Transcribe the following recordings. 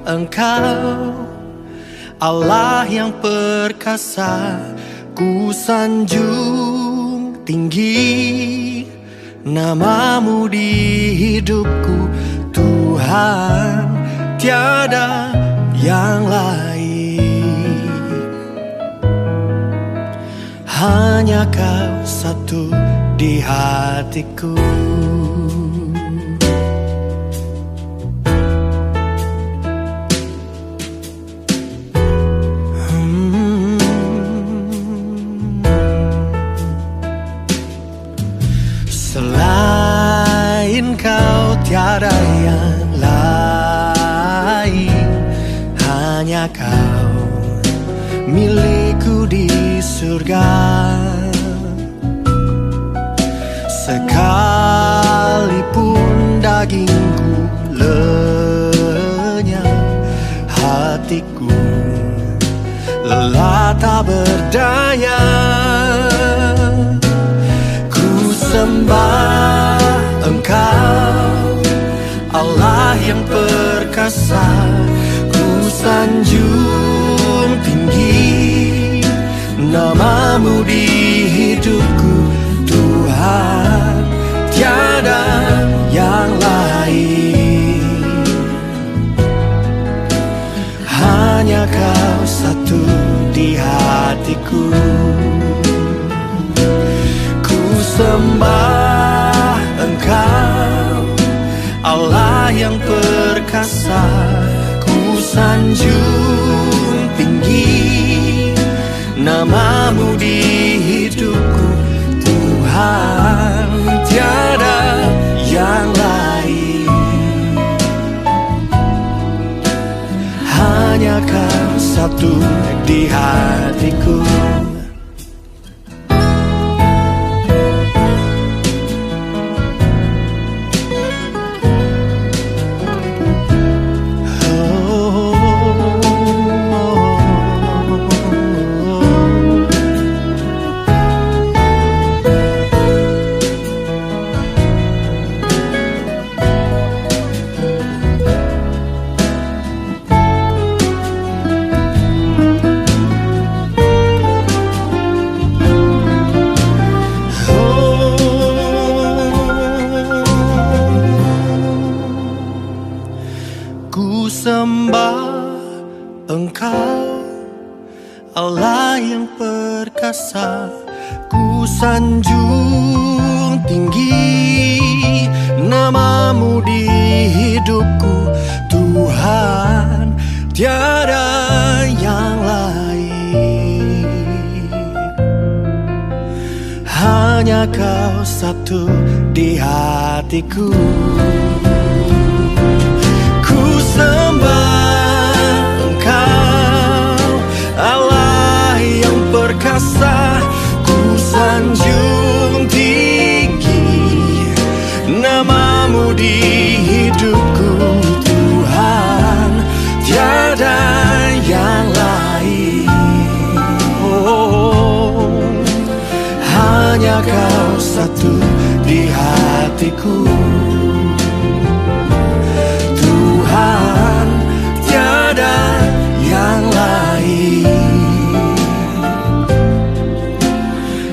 Engkau Allah yang perkasa, ku sanjung tinggi namamu di hidupku Tuhan, tiada yang lain. Hanya Kau satu di hatiku. Selain Kau tiada yang lain, hanya Kau milikku di surga. Sekalipun dagingku lenyap, hatiku lelah tak berdaya. Sembah Engkau Allah yang perkasa, ku sanjung tinggi namamu di hidupku Tuhan, tiada yang lain. Hanya Kau satu di hatiku. Sembah Engkau Allah yang perkasa, ku sanjung tinggi namamu di hidupku Tuhan, tiada yang lain. Hanya Kau satu di hatiku. Ku sembah Engkau Allah yang perkasa, ku sanjung tinggi namamu di hidupku Tuhan, tiada yang lain. Hanya Kau satu di hatiku. Sembah Engkau Allah yang perkasa, ku sanjung tinggi namamu di hidupku Tuhan, tiada yang lain. Hanya Kau satu di hatiku. Tuhan, tiada yang lain.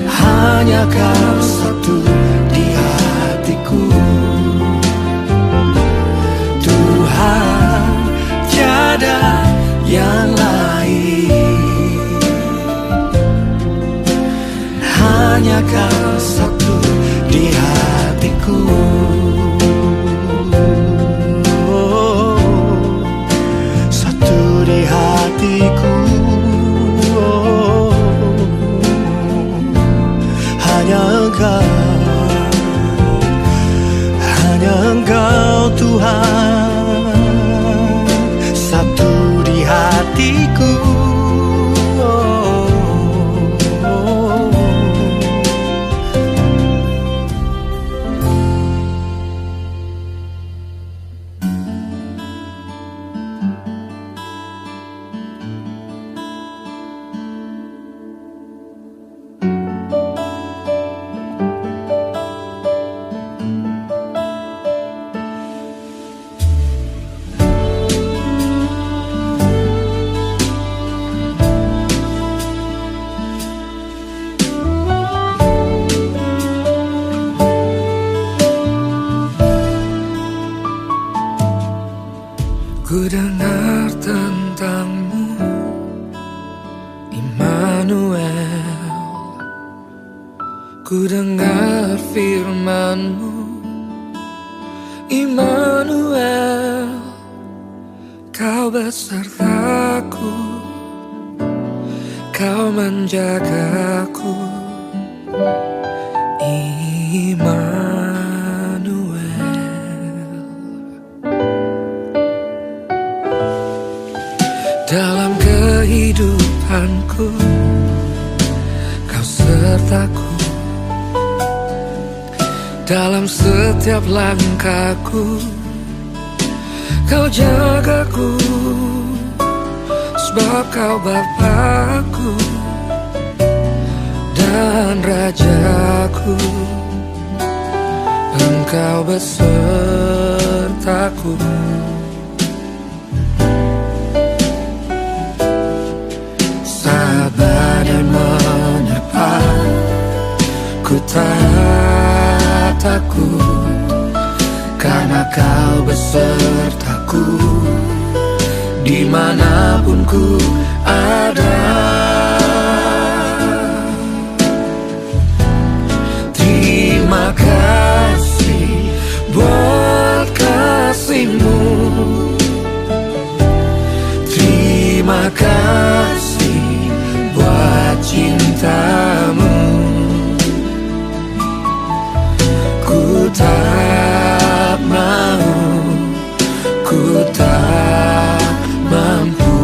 Hanya Kau satu di hatiku. Tuhan, tiada yang lain. Hanya Kau satu di hatiku. Hanya Engkau Tuhan, satu di hatiku. Ku dengar tentangmu, Immanuel. Ku dengar firman-Mu, Immanuel. Kau besertaku, Kau menjagaku, Immanuel. Dalam kehidupanku, Kau sertaku. Dalam setiap langkahku, Kau jagaku. Sebab Kau Bapakku dan Rajaku, Engkau besertaku. Saat badai menerpa, ku tak takut, karena Kau besertaku. Dimanapun ku ada, terima kasih buat kasih-Mu. Terima kasih buat cinta-Mu. Ku tak mau, ku tak mampu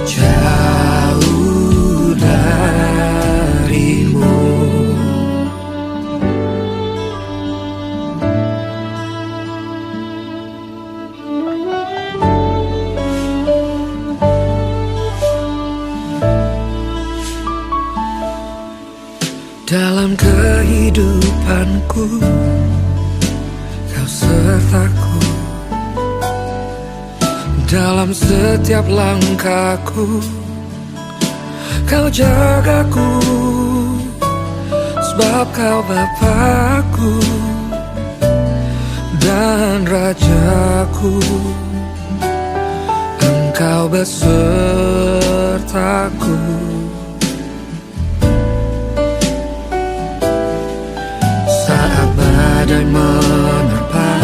jauh dari-Mu. Dalam kehidupanku, Kau sertaku. Dalam setiap langkahku, Kau jagaku. Sebab Kau Bapakku dan Rajaku, Engkau besertaku. Saat badai menerpa,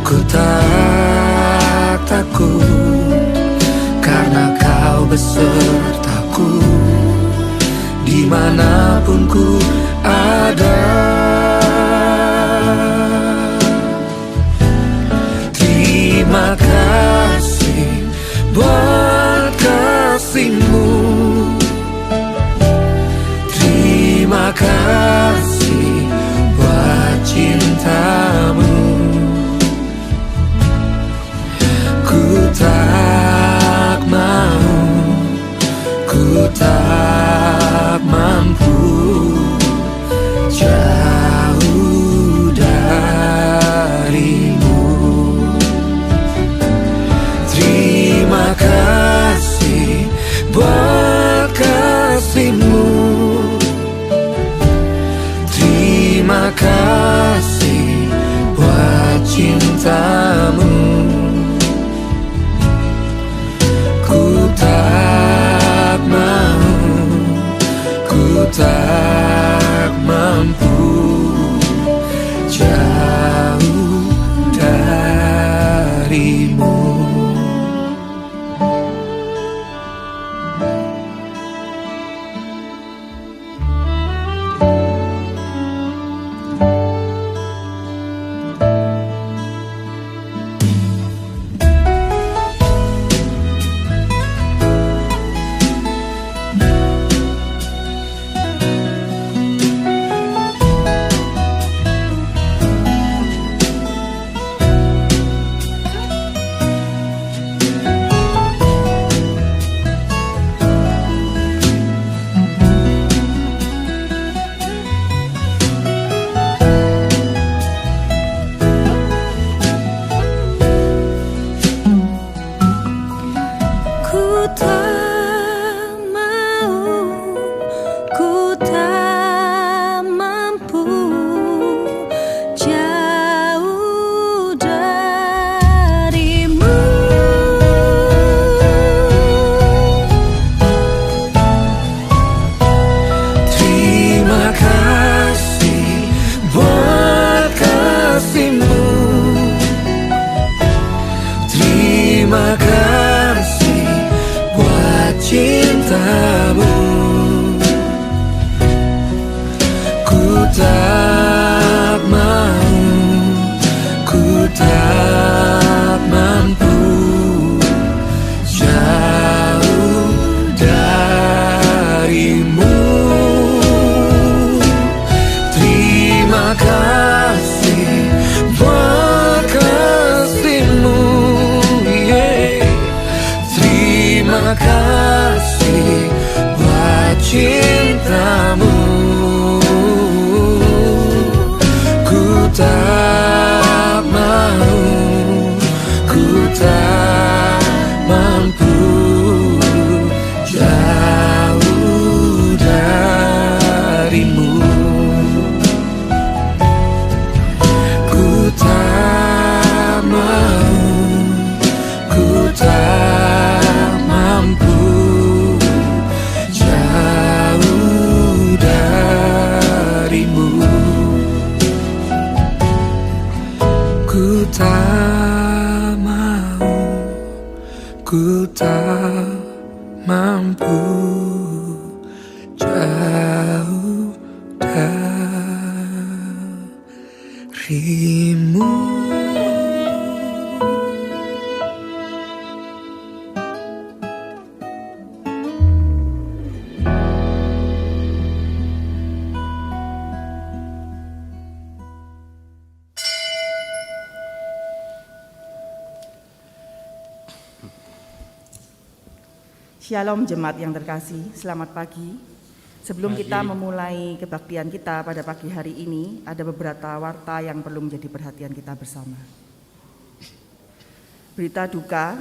ku tak takut, karena Kau besertaku. Dimanapun ku ada, terima kasih buat kasih-Mu. Terima kasih buat cinta-Mu. Ku tak mau, ku tak mampu jauh dari-Mu. Terima kasih buat kasih-Mu. Terima kasih buat cinta-Mu. Ku tak mau, ku tak mampu jauh dari-Mu. Terima kasih buat cintamu. Ku tak mau, ku tak mampu jauh darimu. Terima kasih buat kasih-Mu, yeah. Terima kasih buat cintamu. Ku tak mau, ku tak mampu jauh darimu. Ku tak mau, ku tak mampu jauh darimu. Ku tak mau, ku tak mampu jauh darimu. Shalom jemaat yang terkasih, selamat pagi. Sebelum kita memulai kebaktian kita pada pagi hari ini, ada beberapa warta yang perlu menjadi perhatian kita bersama. Berita duka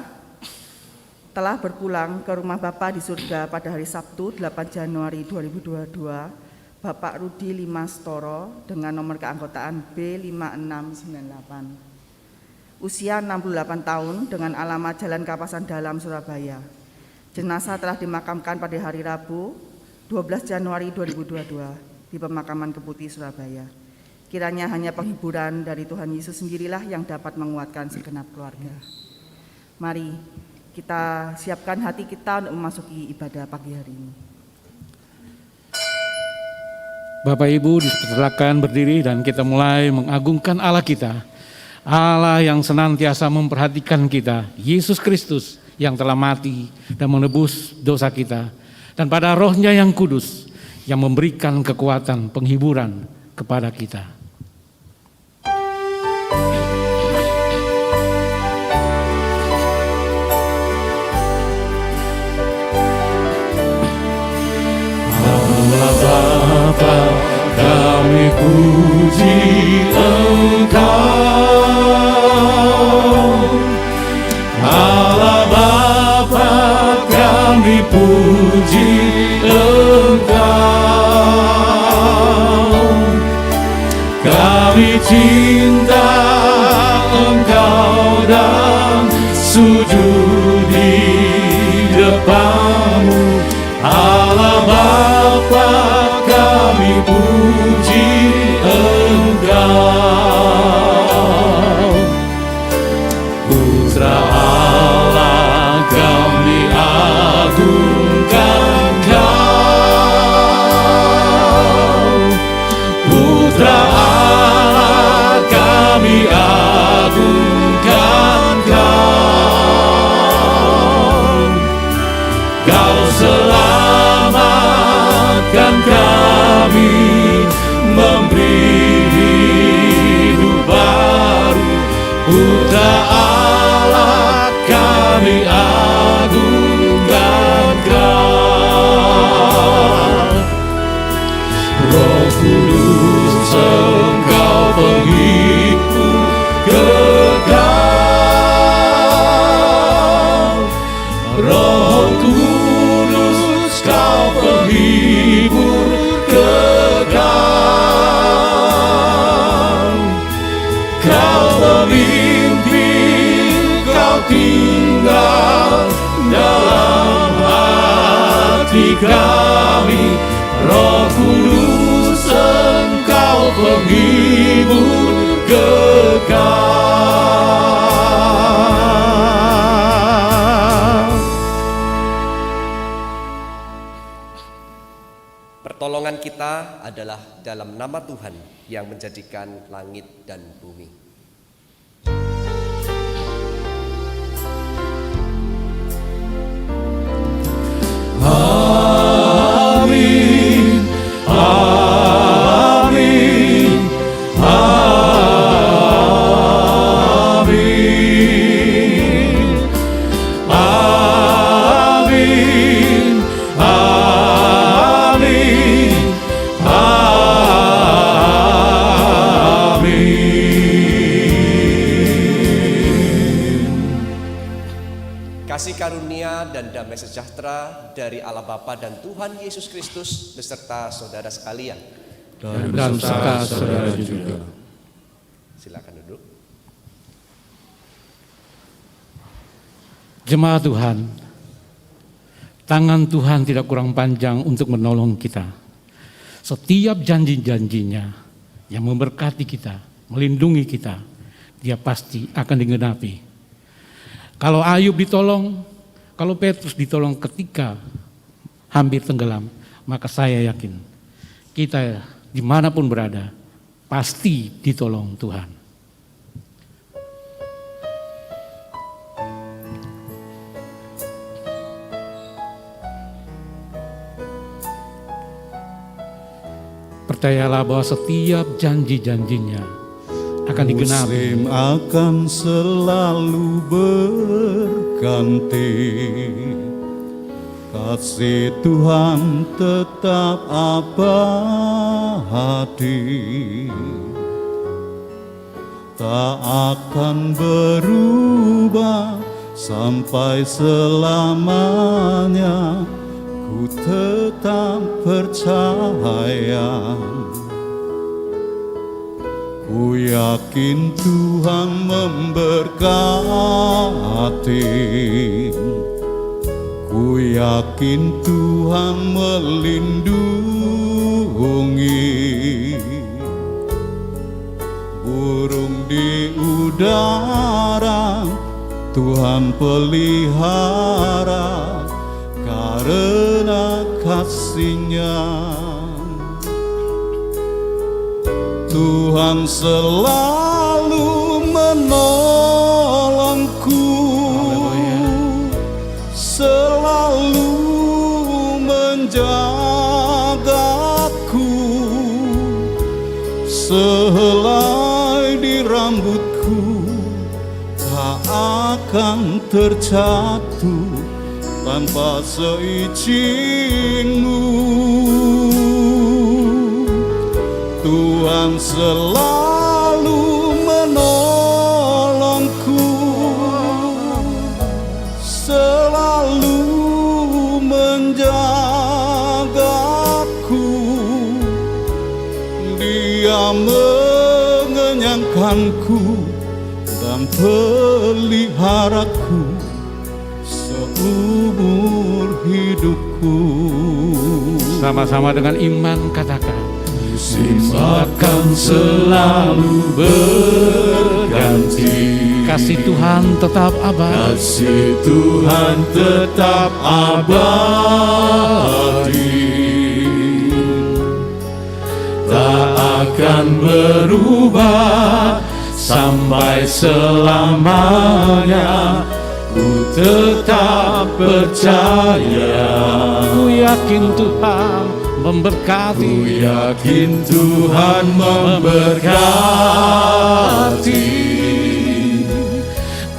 telah berpulang ke rumah Bapa di surga pada hari Sabtu 8 Januari 2022, Bapak Rudi Limastoro dengan nomor keanggotaan B5698. Usia 68 tahun dengan alamat Jalan Kapasan Dalam, Surabaya. Jenazah telah dimakamkan pada hari Rabu 12 Januari 2022 di Pemakaman Keputi, Surabaya. Kiranya hanya penghiburan dari Tuhan Yesus sendirilah yang dapat menguatkan segenap keluarga. Mari kita siapkan hati kita untuk memasuki ibadah pagi hari ini. Bapak Ibu dipersilakan berdiri dan kita mulai mengagungkan Allah kita. Allah yang senantiasa memperhatikan kita, Yesus Kristus yang telah mati dan menebus dosa kita, dan pada Roh-Nya yang kudus yang memberikan kekuatan penghiburan kepada kita. Allah Bapa, kami puji Engkau. Allah Bapa, kami puji Engkau. Kami cinta Engkau dan sujud di depan-Mu. Allah Bapa, kami puji Engkau. Putra Allah, kami agungkan Kau. Putra Allah, kami agungkan Kau. Kau selamatkan kami, memberi hidup baru. Putra Allah, kami agungkan Kau. Roh Kudus, Engkau penghibur kekal. Roh Kudus, Kau penghibur kekal. Kau memimpin, Kau tinggal dalam hati kami. Roh Kudus, Engkau penghibur. penghibur kekal. kita adalah dalam nama Tuhan yang menjadikan langit dan bumi. Amin, amin, amin, amin, amin, amin. Kasih karunia dan damai sejahtera dari Allah Bapa dan Tuhan Yesus Kristus beserta saudara sekalian. Dan beserta saudara juga. Silakan duduk. Jemaat Tuhan, tangan Tuhan tidak kurang panjang untuk menolong kita. Setiap janji-janjinya yang memberkati kita, melindungi kita, dia pasti akan digenapi. Kalau Ayub ditolong, kalau Petrus ditolong ketika hampir tenggelam, maka saya yakin kita dimanapun berada pasti ditolong Tuhan. Percayalah bahwa setiap janji-janjinya akan digenapi. Musim akan selalu berganti, kasih Tuhan tetap abadi, tak akan berubah sampai selamanya. Ku tetap percaya, ku yakin Tuhan memberkati, ku yakin Tuhan melindungi. Burung di udara Tuhan pelihara, karena kasih-Nya Tuhan selalu menolongku, selalu menjagaku, sehelai di rambutku tak akan terjatuh tanpa seizin-Mu. Tuhan selalu menolongku, selalu menjagaku. Dia mengenyangkanku dan peliharaku seumur hidupku. Sama-sama dengan iman katakan, musim akan selalu berganti, kasih Tuhan tetap abadi, kasih Tuhan tetap abadi, tak akan berubah sampai selamanya. Ku tetap percaya, ku yakin Tuhan memberkati, ku yakin Tuhan memberkati,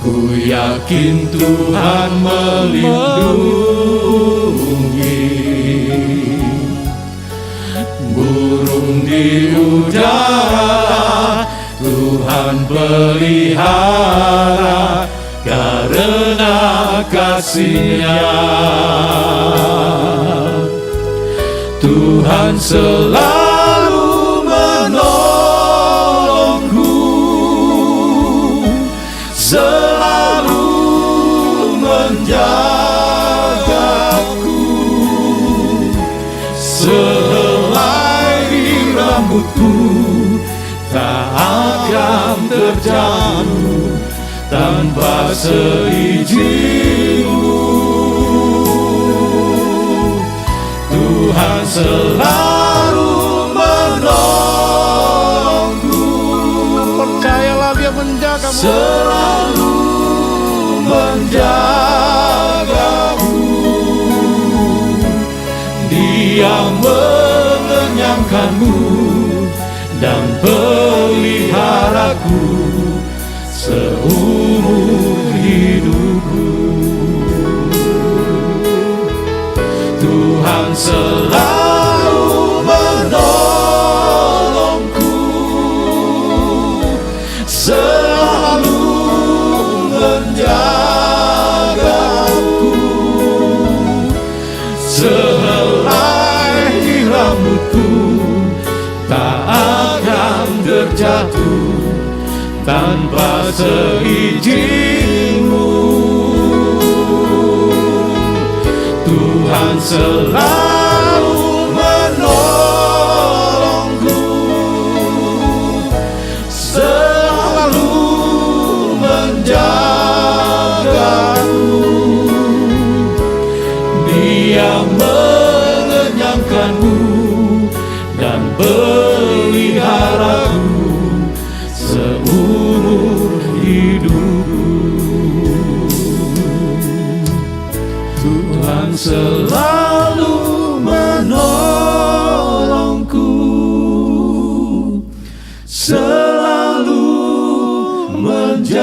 ku yakin Tuhan melindungi. Burung di udara Tuhan pelihara, karena kasih-Nya. Tuhan selalu menolongku, selalu menjagaku, sehelai di rambutku tak akan terjatuh tanpa seizin-Mu. Tuhan selalu menjagamu, Dia mengenyangkanmu dan peliharaku seumur hidupku. Tuhan selalu menolongku, selalu menjagaku, sehelai rambutku tak akan terjatuh tanpa seizin-Mu. Tuhan selalu menolongku, selalu menjagaku, Dia mengenyangkanmu dan peliharaku seumur hidupku. Tuhan selalu menolongku, selalu menjagaku,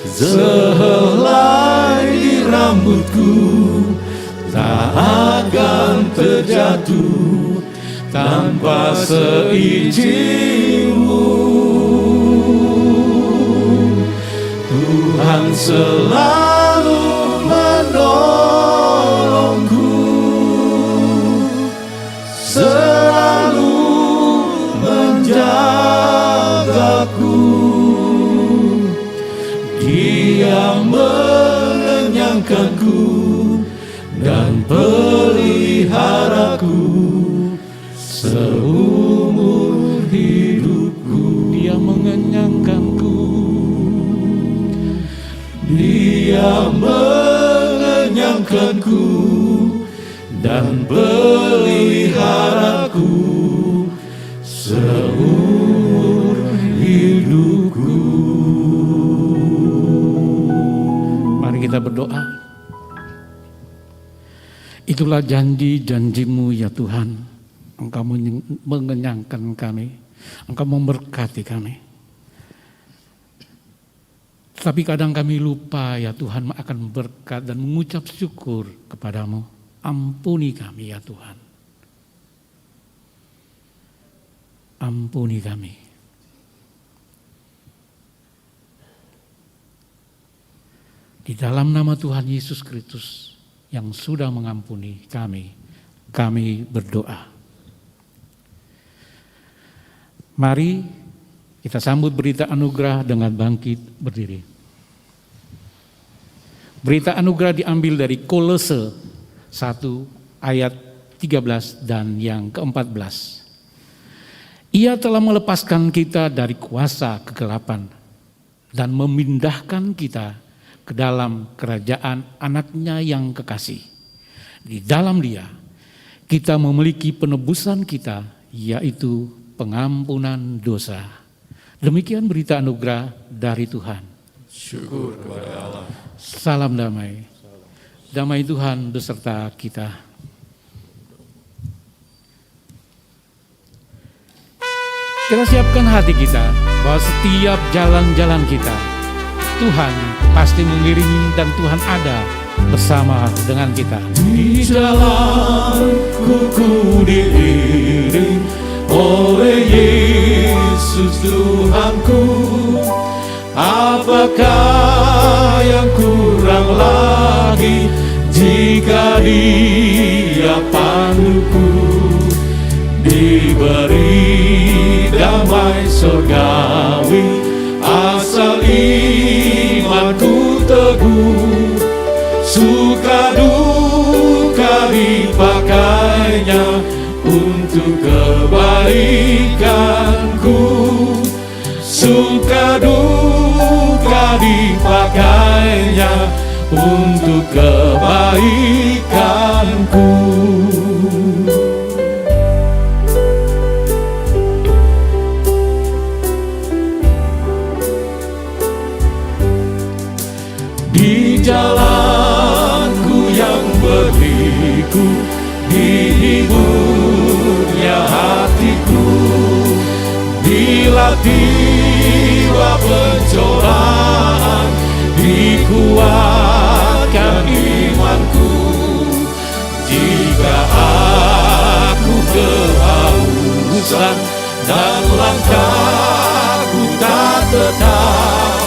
sehelai rambutku tak akan terjatuh tanpa seizin-Mu. Tuhan selalu menolongku, selalu menjagaku, Dia mengenyangkanku dan peliharaku seumur hidupku. Dia mengenyangkanku, Dia mengenyangkanku dan peliharaku seumur hidupku. Mari kita berdoa. Itulah janji-janji-Mu ya Tuhan. Engkau mengenyangkan kami, Engkau memberkati kami. Tapi kadang kami lupa ya Tuhan akan berkat dan mengucap syukur kepadamu. Ampuni kami ya Tuhan. Ampuni kami. Di dalam nama Tuhan Yesus Kristus yang sudah mengampuni kami berdoa. Mari kita sambut berita anugerah dengan bangkit berdiri. Berita anugerah diambil dari Kolose 1 ayat 13 dan yang ke-14. Ia telah melepaskan kita dari kuasa kegelapan dan memindahkan kita ke dalam kerajaan anaknya yang kekasih. Di dalam Dia kita memiliki penebusan kita, yaitu pengampunan dosa. Demikian berita anugerah dari Tuhan. Syukur kepada Allah. Salam damai. Damai Tuhan beserta kita. Kita siapkan hati kita bahwa setiap jalan-jalan kita Tuhan pasti mengiringi dan Tuhan ada bersama dengan kita. Di jalanku ku diiring oleh Yesus Tuhanku. Apakah yang kurang lagi jika Dia panduku? Diberi damai surgawi asal imanku teguh. Suka duka dipakainya untuk kebaikanku. Suka duka dipakainya untuk kebaikanku. jalanku yang berliku, dihiburnya hatiku. Bila tiba pencobaan, dikuatkan imanku. Jika aku kehausan dan langkahku tak tetap,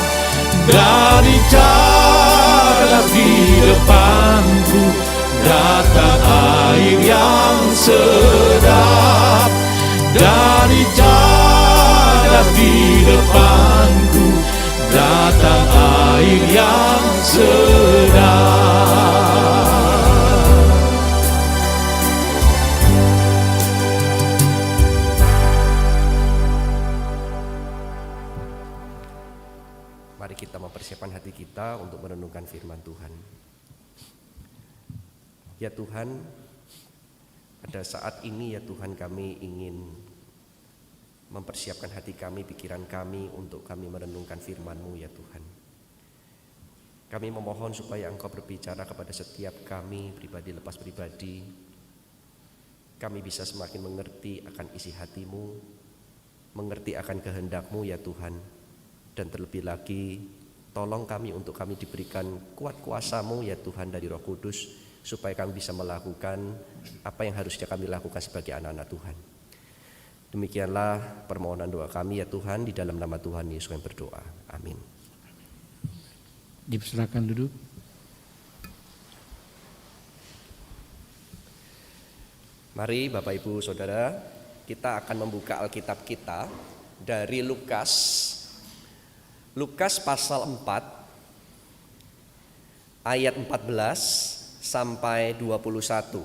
dari cadas di depanku datang air yang sedap. Dari cadas di depanku datang air yang sedap. Mari kita mempersiapkan hati kita untuk merenungkan firman Tuhan. Ya Tuhan, pada saat ini ya Tuhan, kami ingin mempersiapkan hati kami, pikiran kami untuk kami merenungkan firman-Mu ya Tuhan. Kami memohon supaya Engkau berbicara kepada setiap kami, pribadi lepas pribadi. Kami bisa semakin mengerti akan isi hati-Mu, mengerti akan kehendak-Mu ya Tuhan. Dan terlebih lagi, tolong kami untuk kami diberikan kuat kuasa-Mu ya Tuhan dari Roh Kudus, supaya kami bisa melakukan apa yang harusnya kami lakukan sebagai anak-anak Tuhan. Demikianlah permohonan doa kami ya Tuhan, di dalam nama Tuhan Yesus kami berdoa. Amin. Dipersilakan duduk. Mari Bapak Ibu Saudara, kita akan membuka Alkitab kita dari Lukas pasal 4 ayat 14 sampai 21.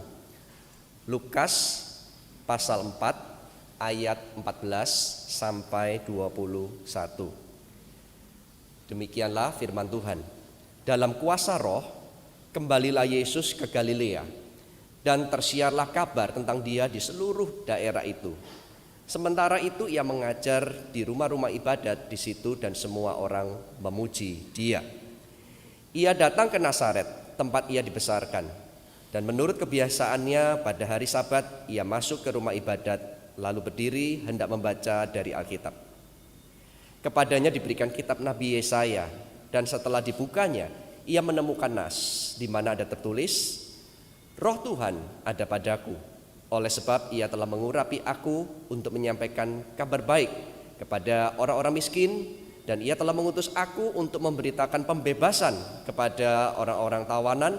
Lukas pasal 4 ayat 14 sampai 21. Demikianlah firman Tuhan. Dalam kuasa Roh, kembalilah Yesus ke Galilea, dan tersiarlah kabar tentang Dia di seluruh daerah itu. Sementara itu ia mengajar di rumah-rumah ibadat di situ, dan semua orang memuji Dia. Ia datang ke Nazaret, tempat ia dibesarkan, dan menurut kebiasaannya pada hari Sabat ia masuk ke rumah ibadat, lalu berdiri hendak membaca dari Alkitab. Kepadanya diberikan kitab Nabi Yesaya, dan setelah dibukanya ia menemukan nas di mana ada tertulis, Roh Tuhan ada padaku, oleh sebab ia telah mengurapi aku untuk menyampaikan kabar baik kepada orang-orang miskin, dan ia telah mengutus aku untuk memberitakan pembebasan kepada orang-orang tawanan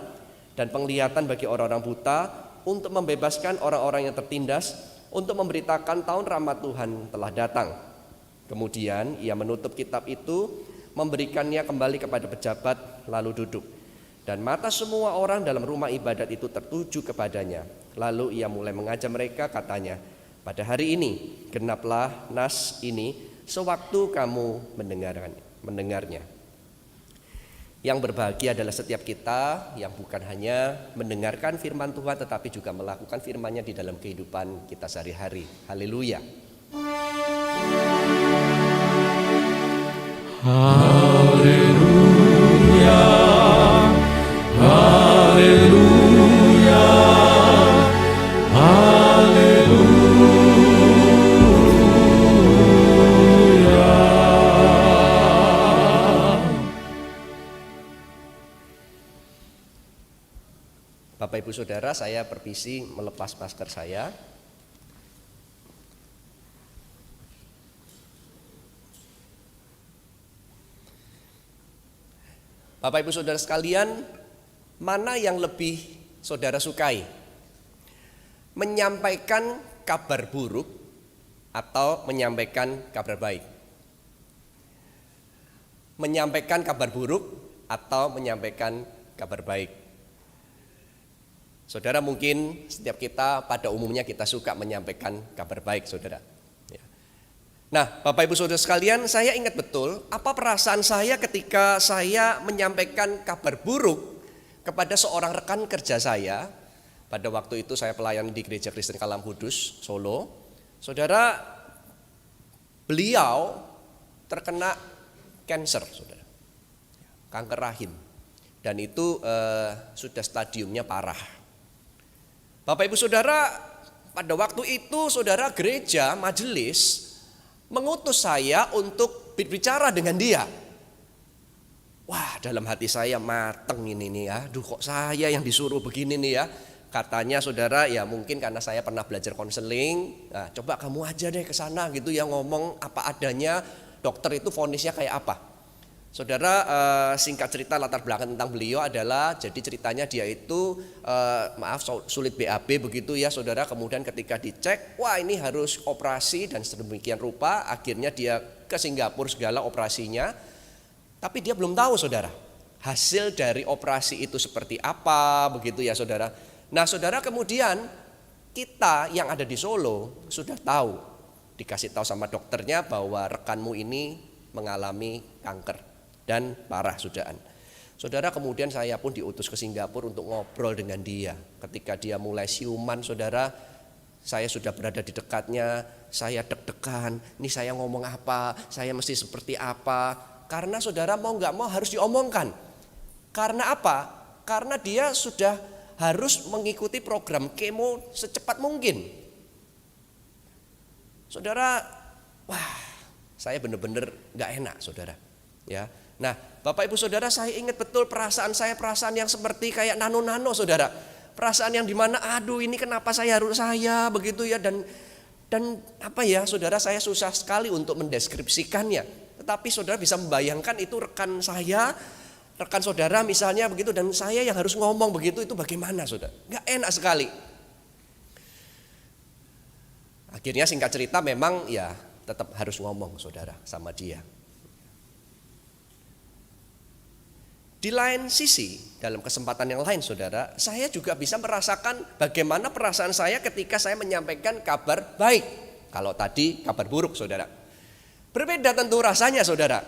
dan penglihatan bagi orang-orang buta, untuk membebaskan orang-orang yang tertindas, untuk memberitakan tahun rahmat Tuhan telah datang. Kemudian ia menutup kitab itu, memberikannya kembali kepada pejabat, lalu duduk. Dan mata semua orang dalam rumah ibadat itu tertuju kepadanya. Lalu ia mulai mengajar mereka, katanya, pada hari ini genaplah nas ini sewaktu kamu mendengarnya. Yang berbahagia adalah setiap kita yang bukan hanya mendengarkan firman Tuhan, tetapi juga melakukan firman-Nya di dalam kehidupan kita sehari-hari. Haleluya. Haleluya, haleluya, haleluya. Bapak Ibu Saudara, saya permisi melepas masker saya. Bapak Ibu Saudara sekalian, mana yang lebih saudara sukai? Menyampaikan kabar buruk atau menyampaikan kabar baik? Menyampaikan kabar buruk atau menyampaikan kabar baik? Saudara, mungkin setiap kita pada umumnya kita suka menyampaikan kabar baik, saudara. Nah, Bapak Ibu Saudara sekalian, saya ingat betul apa perasaan saya ketika saya menyampaikan kabar buruk kepada seorang rekan kerja saya. Pada waktu itu saya pelayan di Gereja Kristen Kalam Kudus, Solo. Saudara, beliau terkena kanker, saudara, kanker rahim. dan itu sudah stadiumnya parah. Bapak Ibu Saudara, pada waktu itu saudara gereja, majelis mengutus saya untuk berbicara dengan dia. Wah, dalam hati saya mateng ini nih ya. Aduh, kok saya yang disuruh begini nih ya. Katanya saudara, ya mungkin karena saya pernah belajar konseling. Nah, coba kamu aja deh ke sana gitu ya, ngomong apa adanya. Dokter itu vonisnya kayak apa. Saudara, singkat cerita latar belakang tentang beliau adalah, jadi ceritanya dia itu sulit BAB begitu ya saudara. Kemudian ketika dicek, wah ini harus operasi dan sedemikian rupa. Akhirnya dia ke Singapura segala operasinya. Tapi dia belum tahu saudara, hasil dari operasi itu seperti apa begitu ya saudara. Nah saudara, kemudian kita yang ada di Solo sudah tahu, dikasih tahu sama dokternya bahwa rekanmu ini mengalami kanker dan parah sudahan. Saudara, kemudian saya pun diutus ke Singapura untuk ngobrol dengan dia. Ketika dia mulai siuman saudara, saya sudah berada di dekatnya, saya deg-degan, ini saya ngomong apa, saya mesti seperti apa. Karena saudara mau gak mau harus diomongkan. Karena apa? Karena dia sudah harus mengikuti program kemo secepat mungkin. Saudara, wah saya benar-benar gak enak saudara. Ya, nah Bapak Ibu Saudara, saya ingat betul perasaan saya, perasaan yang seperti kayak nano-nano saudara. Perasaan yang dimana aduh ini kenapa harus saya begitu ya. Dan apa ya saudara, saya susah sekali untuk mendeskripsikannya. Tetapi saudara bisa membayangkan itu rekan saya, rekan saudara misalnya begitu, dan saya yang harus ngomong begitu, itu bagaimana saudara? Gak enak sekali. Akhirnya singkat cerita memang ya tetap harus ngomong saudara sama dia. Di lain sisi, dalam kesempatan yang lain saudara, saya juga bisa merasakan bagaimana perasaan saya ketika saya menyampaikan kabar baik. Kalau tadi kabar buruk saudara. Berbeda tentu rasanya saudara.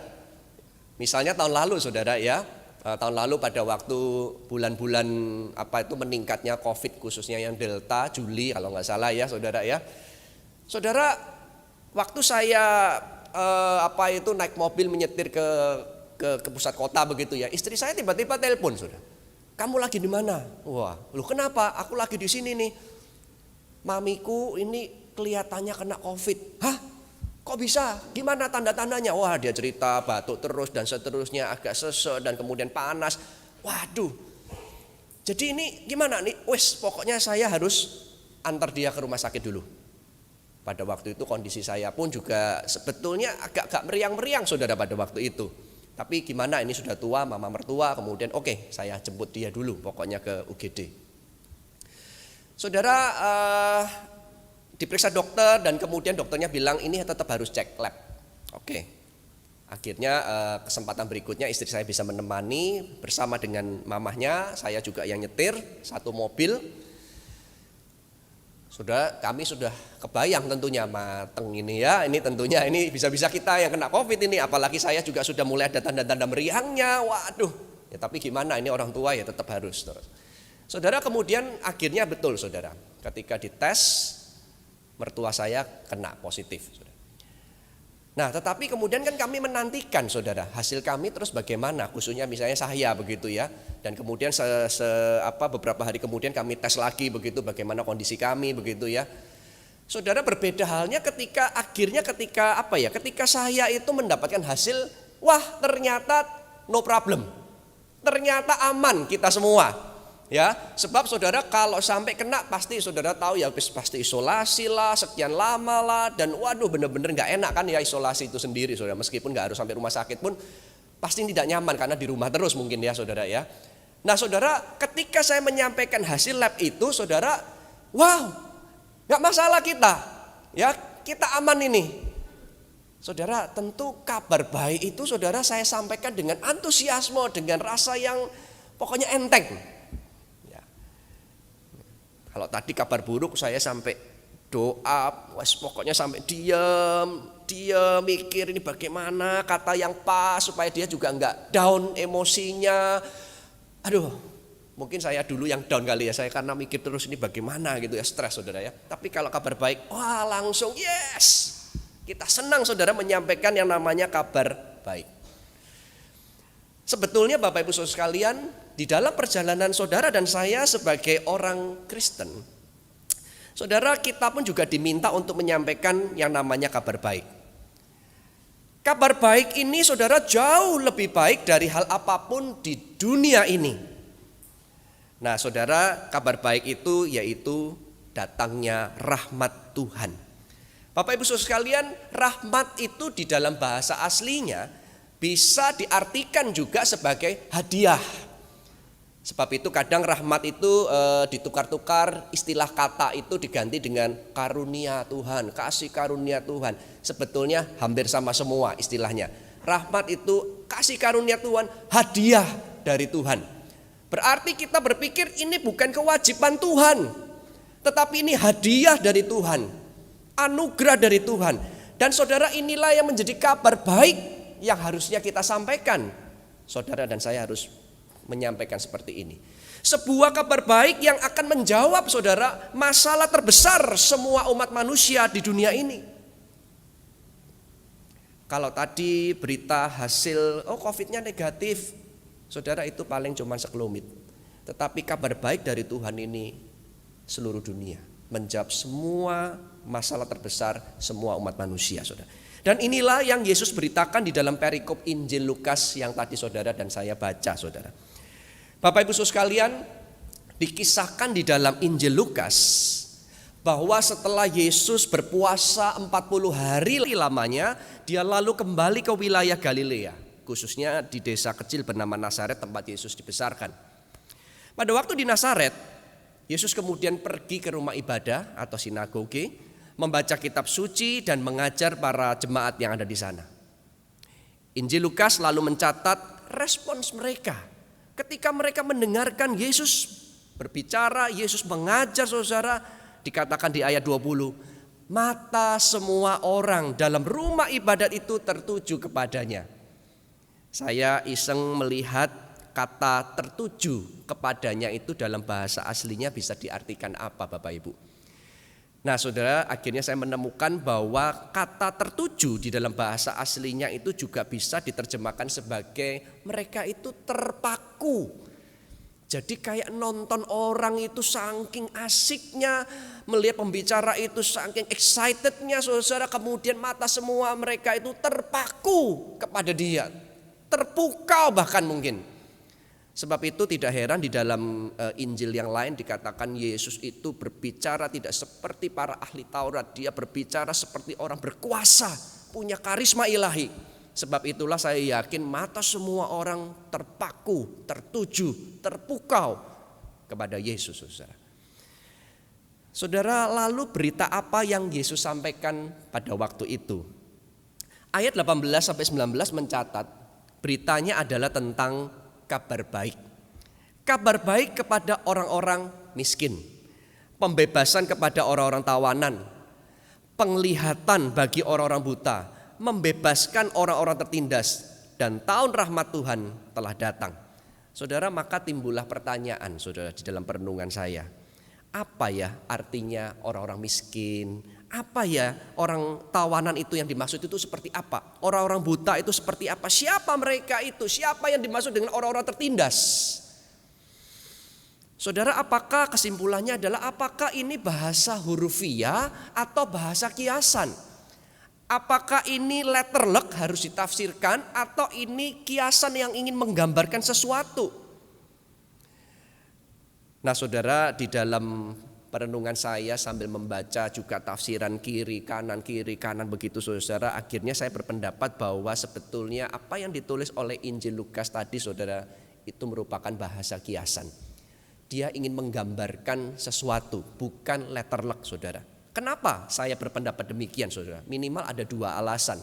Misalnya tahun lalu saudara ya, tahun lalu pada waktu bulan-bulan meningkatnya COVID, khususnya yang Delta, Juli kalau nggak salah ya saudara ya. Saudara, waktu saya naik mobil menyetir ke pusat kota begitu ya, istri saya tiba-tiba telepon saudara. Kamu lagi di mana? Wah, lu kenapa? Aku lagi di sini nih. Mamiku ini kelihatannya kena COVID. Hah? Kok bisa? Gimana tanda-tandanya? Wah, dia cerita batuk terus dan seterusnya, agak sesek dan kemudian panas. Waduh. Jadi ini gimana nih? Pokoknya saya harus antar dia ke rumah sakit dulu. Pada waktu itu kondisi saya pun juga sebetulnya agak meriang-meriang saudara pada waktu itu. Tapi gimana, ini sudah tua, mama mertua, kemudian oke, saya jemput dia dulu pokoknya ke UGD. Saudara, diperiksa dokter dan kemudian dokternya bilang ini tetap harus cek lab. Oke. Akhirnya kesempatan berikutnya istri saya bisa menemani bersama dengan mamahnya, saya juga yang nyetir satu mobil. Kami sudah kebayang tentunya mateng ini ya, ini tentunya ini bisa-bisa kita yang kena COVID ini, apalagi saya juga sudah mulai ada tanda-tanda meriangnya. Waduh. Ya tapi gimana, ini orang tua ya tetap harus. Saudara, kemudian akhirnya betul saudara, ketika dites mertua saya kena positif. Nah tetapi kemudian kan kami menantikan saudara hasil kami terus bagaimana, khususnya misalnya saya begitu ya. Dan kemudian beberapa hari kemudian kami tes lagi begitu, bagaimana kondisi kami begitu ya. Saudara, berbeda halnya ketika saya itu mendapatkan hasil, wah ternyata no problem. Ternyata aman kita semua. Ya, sebab saudara kalau sampai kena pasti saudara tahu ya pasti isolasi lah, sekian lama lah, dan waduh bener-bener gak enak kan ya isolasi itu sendiri saudara, meskipun gak harus sampai rumah sakit pun pasti tidak nyaman karena di rumah terus mungkin ya saudara ya. Nah saudara, ketika saya menyampaikan hasil lab itu saudara, wow gak masalah kita, ya kita aman ini. Saudara, tentu kabar baik itu saudara saya sampaikan dengan antusiasme, dengan rasa yang pokoknya enteng. Kalau tadi kabar buruk saya sampai doa, pokoknya sampai diam mikir ini bagaimana kata yang pas supaya dia juga enggak down emosinya. Aduh, mungkin saya dulu yang down kali ya, saya karena mikir terus ini bagaimana gitu ya, stres saudara ya. Tapi kalau kabar baik, wah langsung yes. Kita senang saudara menyampaikan yang namanya kabar baik. Sebetulnya Bapak Ibu Saudara sekalian, di dalam perjalanan saudara dan saya sebagai orang Kristen, saudara, kita pun juga diminta untuk menyampaikan yang namanya kabar baik. Kabar baik ini saudara jauh lebih baik dari hal apapun di dunia ini. Nah saudara, kabar baik itu yaitu datangnya rahmat Tuhan. Bapak Ibu Saudara sekalian, rahmat itu di dalam bahasa aslinya bisa diartikan juga sebagai hadiah. Sebab itu kadang rahmat itu ditukar-tukar, istilah kata itu diganti dengan karunia Tuhan, kasih karunia Tuhan. Sebetulnya hampir sama semua istilahnya. Rahmat itu kasih karunia Tuhan, hadiah dari Tuhan. Berarti kita berpikir ini bukan kewajiban Tuhan, tetapi ini hadiah dari Tuhan, anugerah dari Tuhan. Dan saudara, inilah yang menjadi kabar baik yang harusnya kita sampaikan. Saudara dan saya harus menyampaikan seperti ini. Sebuah kabar baik yang akan menjawab saudara masalah terbesar semua umat manusia di dunia ini. Kalau tadi berita hasil COVID-nya negatif, saudara, itu paling cuma sekelumit. Tetapi kabar baik dari Tuhan ini seluruh dunia, menjawab semua masalah terbesar semua umat manusia, saudara. Dan inilah yang Yesus beritakan di dalam perikop Injil Lukas yang tadi saudara dan saya baca, saudara. Bapak Ibu Saudara sekalian, dikisahkan di dalam Injil Lukas bahwa setelah Yesus berpuasa 40 hari lamanya, dia lalu kembali ke wilayah Galilea, khususnya di desa kecil bernama Nazaret tempat Yesus dibesarkan. Pada waktu di Nazaret, Yesus kemudian pergi ke rumah ibadah atau sinagoge, membaca kitab suci dan mengajar para jemaat yang ada di sana. Injil Lukas lalu mencatat respons mereka ketika mereka mendengarkan Yesus berbicara, Yesus mengajar, saudara. Dikatakan di ayat 20, mata semua orang dalam rumah ibadat itu tertuju kepadanya. Saya iseng melihat kata tertuju kepadanya itu dalam bahasa aslinya bisa diartikan apa, Bapak Ibu? Nah saudara, akhirnya saya menemukan bahwa kata tertuju di dalam bahasa aslinya itu juga bisa diterjemahkan sebagai mereka itu terpaku. Jadi kayak nonton orang itu saking asiknya, melihat pembicara itu saking excitednya, saudara, kemudian mata semua mereka itu terpaku kepada dia, terpukau bahkan mungkin. Sebab itu tidak heran di dalam Injil yang lain dikatakan Yesus itu berbicara tidak seperti para ahli Taurat. Dia berbicara seperti orang berkuasa, punya karisma ilahi. Sebab itulah saya yakin mata semua orang terpaku, tertuju, terpukau kepada Yesus, saudara. Saudara, lalu berita apa yang Yesus sampaikan pada waktu itu? Ayat 18-19 mencatat beritanya adalah tentang kabar baik. Kabar baik kepada orang-orang miskin, pembebasan kepada orang-orang tawanan, penglihatan bagi orang-orang buta, membebaskan orang-orang tertindas, dan tahun rahmat Tuhan telah datang. Saudara, maka timbullah pertanyaan, saudara, di dalam perenungan saya. Apa ya artinya orang-orang miskin? Apa ya orang tawanan itu yang dimaksud itu seperti apa? Orang-orang buta itu seperti apa? Siapa mereka itu? Siapa yang dimaksud dengan orang-orang tertindas? Saudara, apakah kesimpulannya adalah apakah ini bahasa hurufiah atau bahasa kiasan? Apakah ini letterlek harus ditafsirkan atau ini kiasan yang ingin menggambarkan sesuatu? Nah saudara, di dalam perenungan saya sambil membaca juga tafsiran kiri kanan begitu saudara, akhirnya saya berpendapat bahwa sebetulnya apa yang ditulis oleh Injil Lukas tadi, saudara, itu merupakan bahasa kiasan. Dia ingin menggambarkan sesuatu, bukan letterlek, saudara. Kenapa saya berpendapat demikian, saudara? Minimal ada dua alasan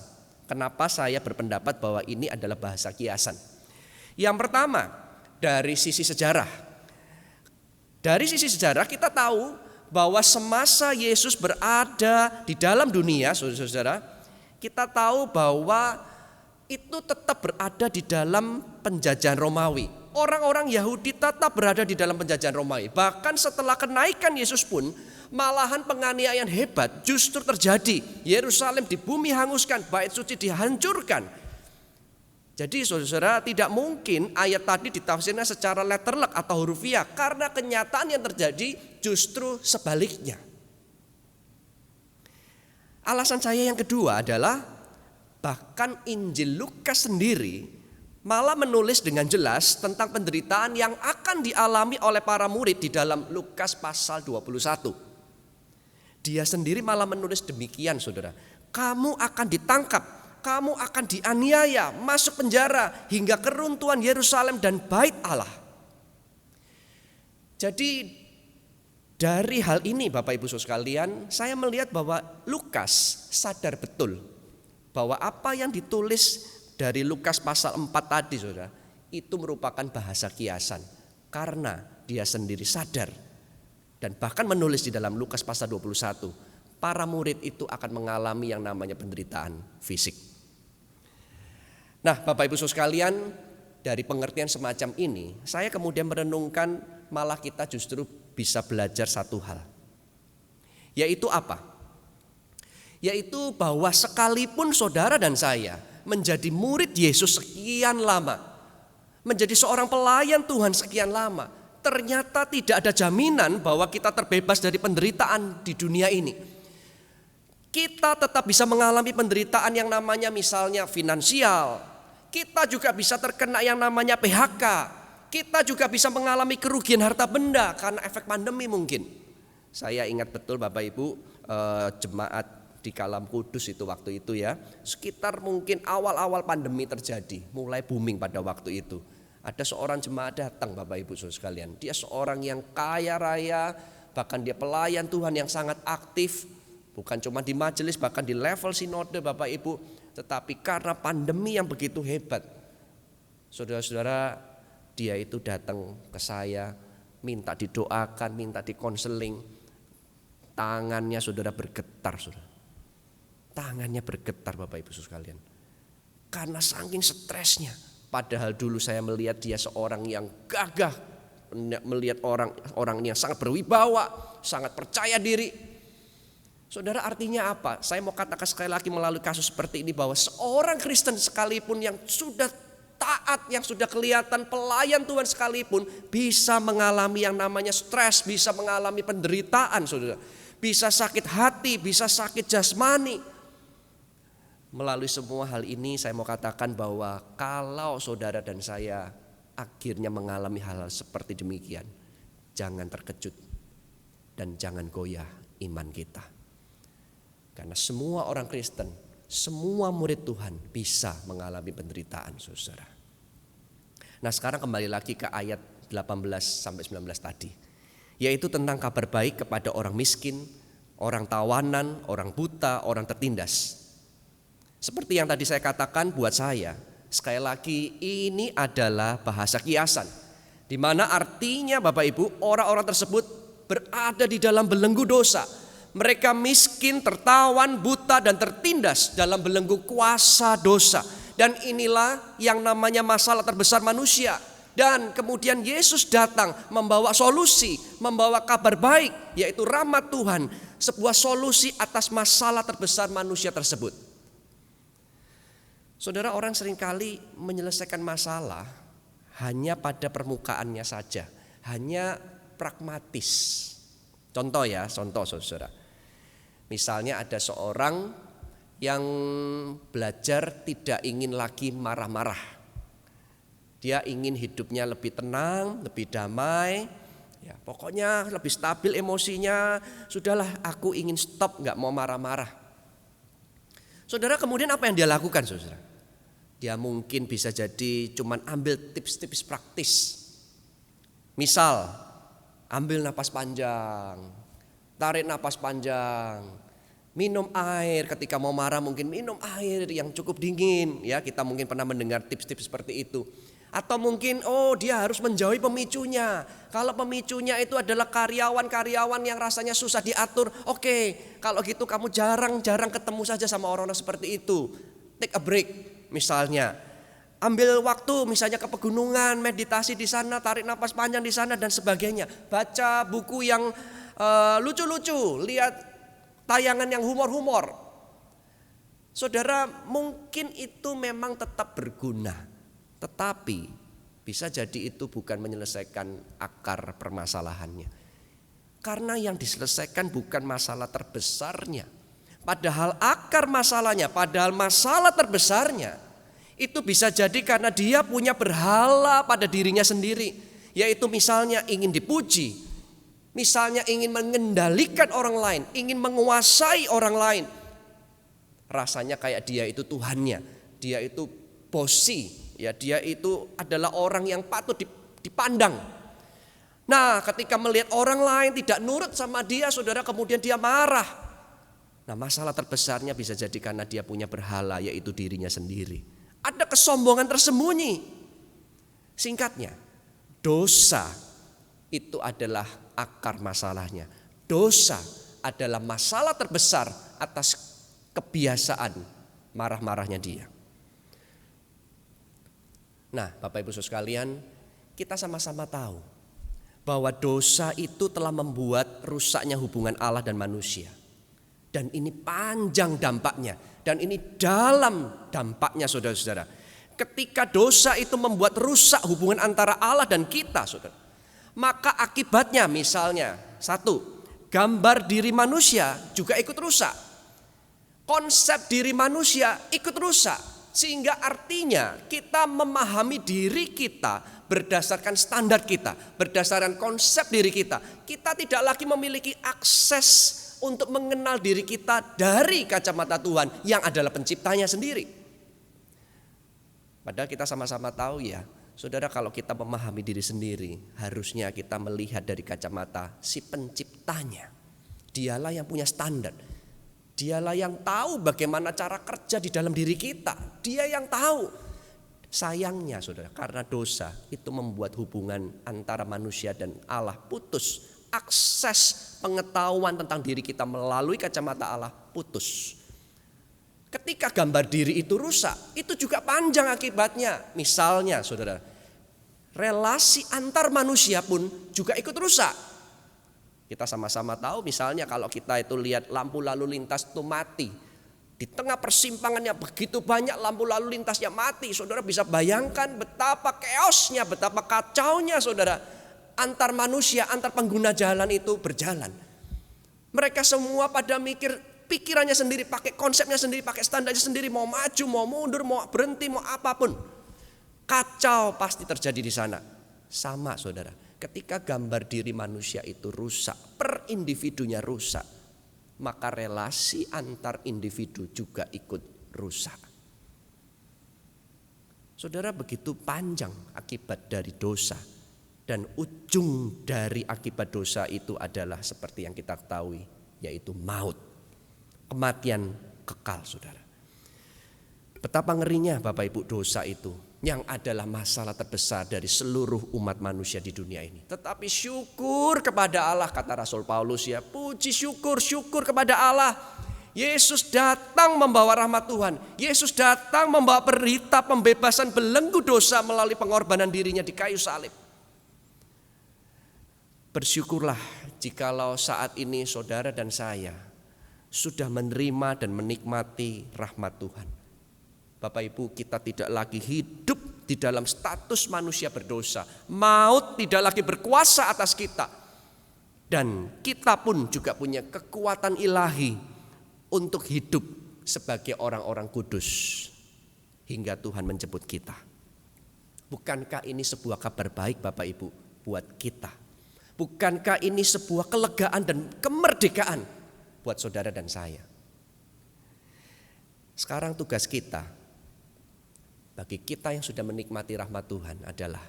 kenapa saya berpendapat bahwa ini adalah bahasa kiasan. Yang pertama, dari sisi sejarah. Dari sisi sejarah kita tahu bahwa semasa Yesus berada di dalam dunia, saudara, kita tahu bahwa itu tetap berada di dalam penjajahan Romawi. Orang-orang Yahudi tetap berada di dalam penjajahan Romawi. Bahkan setelah kenaikan Yesus pun malahan penganiayaan hebat justru terjadi. Yerusalem di bumi hanguskan, bait suci dihancurkan. Jadi saudara, tidak mungkin ayat tadi ditafsirnya secara letterlek atau hurufiah, karena kenyataan yang terjadi justru sebaliknya. Alasan saya yang kedua adalah bahkan Injil Lukas sendiri malah menulis dengan jelas tentang penderitaan yang akan dialami oleh para murid di dalam Lukas pasal 21. Dia sendiri malah menulis demikian, saudara. Kamu akan ditangkap, kamu akan dianiaya, masuk penjara hingga keruntuhan Yerusalem dan bait Allah. Jadi dari hal ini Bapak Ibu Saudara sekalian, saya melihat bahwa Lukas sadar betul bahwa apa yang ditulis dari Lukas pasal 4 tadi, saudara, itu merupakan bahasa kiasan. Karena dia sendiri sadar dan bahkan menulis di dalam Lukas pasal 21, para murid itu akan mengalami yang namanya penderitaan fisik. Nah, Bapak Ibu Saudara sekalian, dari pengertian semacam ini, saya kemudian merenungkan malah kita justru bisa belajar satu hal. Yaitu apa? Yaitu bahwa sekalipun saudara dan saya menjadi murid Yesus sekian lama, menjadi seorang pelayan Tuhan sekian lama, ternyata tidak ada jaminan bahwa kita terbebas dari penderitaan di dunia ini. Kita tetap bisa mengalami penderitaan yang namanya misalnya finansial. Kita juga bisa terkena yang namanya PHK. Kita juga bisa mengalami kerugian harta benda karena efek pandemi mungkin. Saya ingat betul Bapak Ibu, jemaat di Kalam Kudus itu waktu itu ya, sekitar mungkin awal-awal pandemi terjadi, mulai booming pada waktu itu. Ada seorang jemaat datang Bapak Ibu Saudara sekalian. Dia seorang yang kaya raya, bahkan dia pelayan Tuhan yang sangat aktif. Bukan cuma di majelis, bahkan di level sinode Bapak Ibu. Tetapi karena pandemi yang begitu hebat, saudara-saudara, dia itu datang ke saya, minta didoakan, minta dikonseling. Tangannya saudara bergetar, saudara. Tangannya bergetar Bapak Ibu Saudara sekalian. Karena saking stresnya. Padahal dulu saya melihat dia seorang yang gagah, melihat orang yang sangat berwibawa, sangat percaya diri. Saudara, artinya apa? Saya mau katakan sekali lagi melalui kasus seperti ini bahwa seorang Kristen sekalipun yang sudah taat, yang sudah kelihatan pelayan Tuhan sekalipun bisa mengalami yang namanya stres, bisa mengalami penderitaan, saudara. Bisa sakit hati, bisa sakit jasmani. Melalui semua hal ini saya mau katakan bahwa kalau saudara dan saya akhirnya mengalami hal-hal seperti demikian, jangan terkejut dan jangan goyah iman kita. Karena semua orang Kristen, semua murid Tuhan bisa mengalami penderitaan, saudara. Nah, sekarang kembali lagi ke ayat 18-19 tadi, yaitu tentang kabar baik kepada orang miskin, orang tawanan, orang buta, orang tertindas. Seperti yang tadi saya katakan, buat saya sekali lagi ini adalah bahasa kiasan, di mana artinya Bapak Ibu, orang-orang tersebut berada di dalam belenggu dosa. Mereka miskin, tertawan, buta dan tertindas dalam belenggu kuasa dosa. Dan inilah yang namanya masalah terbesar manusia. Dan kemudian Yesus datang membawa solusi, membawa kabar baik, yaitu rahmat Tuhan, sebuah solusi atas masalah terbesar manusia tersebut. Saudara, orang seringkali menyelesaikan masalah hanya pada permukaannya saja, hanya pragmatis. Contoh ya, contoh saudara. Misalnya ada seorang yang belajar tidak ingin lagi marah-marah. Dia ingin hidupnya lebih tenang, lebih damai. Ya, pokoknya lebih stabil emosinya. Sudahlah, aku ingin stop, gak mau marah-marah. Saudara, kemudian apa yang dia lakukan, saudara? Dia mungkin bisa jadi cuman ambil tips-tips praktis. Misal, ambil napas panjang, tarik napas panjang, minum air ketika mau marah, mungkin minum air yang cukup dingin. Ya, kita mungkin pernah mendengar tips-tips seperti itu. Atau mungkin dia harus menjauhi pemicunya. Kalau pemicunya itu adalah karyawan-karyawan yang rasanya susah diatur, oke, kalau gitu kamu jarang-jarang ketemu saja sama orang-orang seperti itu. Take a break misalnya. Ambil waktu misalnya ke pegunungan, meditasi di sana, tarik napas panjang di sana dan sebagainya. Baca buku yang lucu-lucu, lihat tayangan yang humor-humor. Saudara, mungkin itu memang tetap berguna. Tetapi bisa jadi itu bukan menyelesaikan akar permasalahannya. Karena yang diselesaikan bukan masalah terbesarnya. Padahal akar masalahnya, padahal masalah terbesarnya itu bisa jadi karena dia punya berhala pada dirinya sendiri. Yaitu misalnya ingin dipuji, misalnya ingin mengendalikan orang lain, ingin menguasai orang lain. Rasanya kayak dia itu Tuhannya, dia itu bosi, ya dia itu adalah orang yang patut dipandang. Nah, ketika melihat orang lain tidak nurut sama dia, saudara, kemudian dia marah. Nah, masalah terbesarnya bisa jadi karena dia punya berhala, yaitu dirinya sendiri. Ada kesombongan tersembunyi. Singkatnya, dosa itu adalah akar masalahnya. Dosa adalah masalah terbesar atas kebiasaan marah-marahnya dia. Nah, Bapak Ibu Saudara sekalian, kita sama-sama tahu bahwa dosa itu telah membuat rusaknya hubungan Allah dan manusia. Dan ini panjang dampaknya, dan ini dalam dampaknya, saudara-saudara. Ketika dosa itu membuat rusak hubungan antara Allah dan kita, saudara, maka akibatnya misalnya, satu, gambar diri manusia juga ikut rusak. Konsep diri manusia ikut rusak. Sehingga artinya kita memahami diri kita berdasarkan standar kita, berdasarkan konsep diri kita. Kita tidak lagi memiliki akses untuk mengenal diri kita dari kacamata Tuhan yang adalah penciptanya sendiri. Padahal kita sama-sama tahu ya, saudara, kalau kita memahami diri sendiri, harusnya kita melihat dari kacamata si penciptanya. Dialah yang punya standar. Dialah yang tahu bagaimana cara kerja di dalam diri kita. Dia yang tahu. Sayangnya, saudara, karena dosa itu membuat hubungan antara manusia dan Allah putus. Akses pengetahuan tentang diri kita melalui kacamata Allah putus. Ketika gambar diri itu rusak, itu juga panjang akibatnya. Misalnya, saudara, relasi antar manusia pun juga ikut rusak. Kita sama-sama tahu misalnya kalau kita itu lihat lampu lalu lintas itu mati. Di tengah persimpangannya begitu banyak lampu lalu lintasnya mati. Saudara bisa bayangkan betapa chaosnya, betapa kacaunya, saudara. Antar manusia, antar pengguna jalan itu berjalan. Mereka semua pada mikir pikirannya sendiri, pakai konsepnya sendiri, pakai standarnya sendiri. Mau maju, mau mundur, mau berhenti, mau apapun. Kacau pasti terjadi di sana. Sama, saudara. Ketika gambar diri manusia itu rusak, per individunya rusak, maka relasi antar individu juga ikut rusak. Saudara, begitu panjang akibat dari dosa. Dan ujung dari akibat dosa itu adalah seperti yang kita ketahui, yaitu maut. Kematian kekal, saudara. Betapa ngerinya Bapak Ibu dosa itu, yang adalah masalah terbesar dari seluruh umat manusia di dunia ini. Tetapi syukur kepada Allah, kata Rasul Paulus ya, puji syukur kepada Allah. Yesus datang membawa rahmat Tuhan. Yesus datang membawa berita pembebasan belenggu dosa melalui pengorbanan dirinya di kayu salib. Bersyukurlah jikalau saat ini saudara dan saya sudah menerima dan menikmati rahmat Tuhan. Bapak Ibu, kita tidak lagi hidup di dalam status manusia berdosa. Maut tidak lagi berkuasa atas kita. Dan kita pun juga punya kekuatan ilahi untuk hidup sebagai orang-orang kudus hingga Tuhan menjemput kita. Bukankah ini sebuah kabar baik Bapak Ibu buat kita? Bukankah ini sebuah kelegaan dan kemerdekaan buat saudara dan saya? Sekarang tugas kita, bagi kita yang sudah menikmati rahmat Tuhan adalah